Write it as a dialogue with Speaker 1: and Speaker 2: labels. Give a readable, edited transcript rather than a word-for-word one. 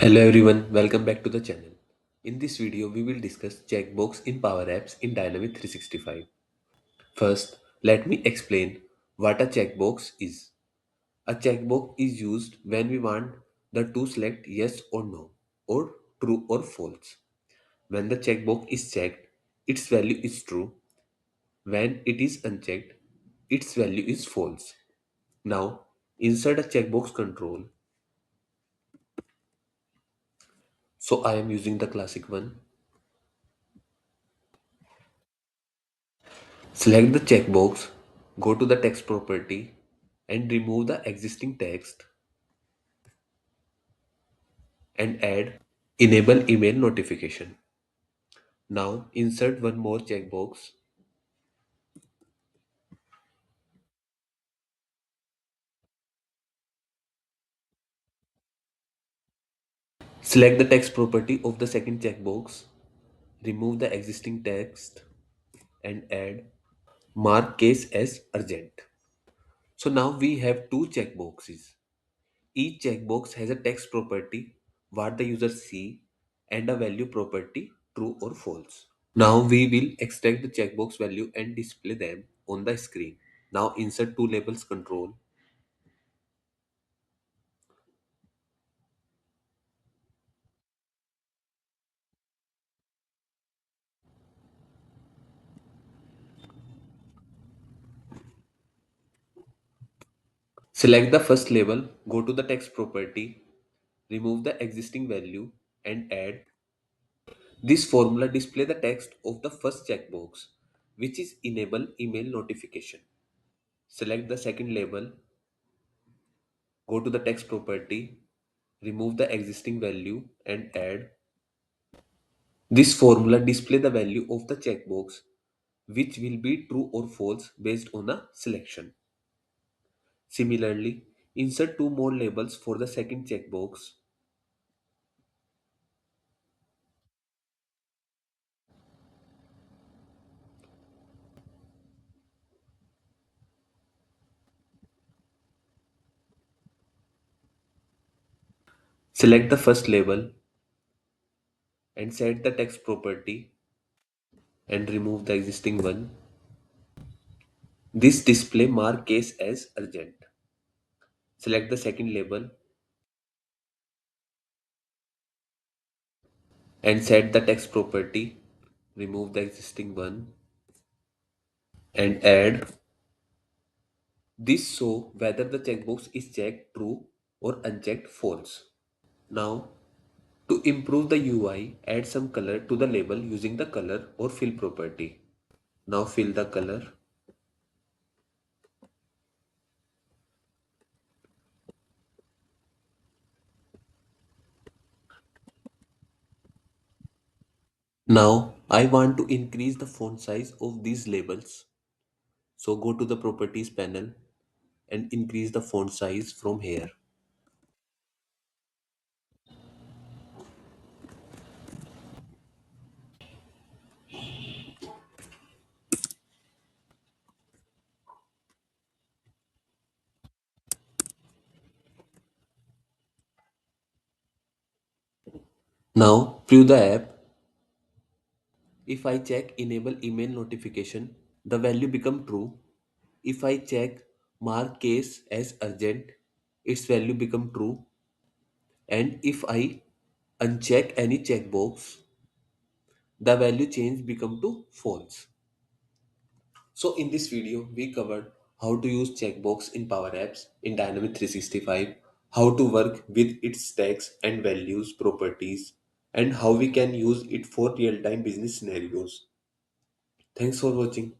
Speaker 1: Hello everyone, welcome back to the channel. In this video, we will discuss checkbox in Power Apps in Dynamic 365. First, let me explain what a checkbox is. A checkbox is used when we want the to select yes or no, or true or false. When the checkbox is checked, its value is true. When it is unchecked, its value is false. Now, insert a checkbox control. So I am using the classic one. Select the checkbox, go to the text property and remove the existing text and add enable email notification. Now insert one more checkbox. Select the text property of the second checkbox, remove the existing text and add mark case as urgent. So now we have two checkboxes. Each checkbox has a text property, what the user see, and a value property, true or false. Now we will extract the checkbox value and display them on the screen. Now insert two labels control. Select the first label, go to the text property, remove the existing value and add. This formula display the text of the first checkbox, which is enable email notification. Select the second label, go to the text property, remove the existing value and add. This formula display the value of the checkbox which will be true or false based on a selection. Similarly, insert two more labels for the second checkbox. Select the first label and set the text property and remove the existing one. This display mark case as urgent. Select the second label and set the text property. Remove the existing one and add. This show whether the checkbox is checked true or unchecked false. Now, to improve the UI, add some color to the label using the color or fill property. Now fill the color. Now I want to increase the font size of these labels. So go to the properties panel and increase the font size from here. Now preview the app. If I check enable email notification, the value become true. If I check mark case as urgent, its value become true. And if I uncheck any checkbox, the value change become to false. So in this video, we covered how to use checkbox in Power Apps in Dynamic 365, how to work with its text and values properties, and how we can use it for real-time business scenarios. Thanks for watching.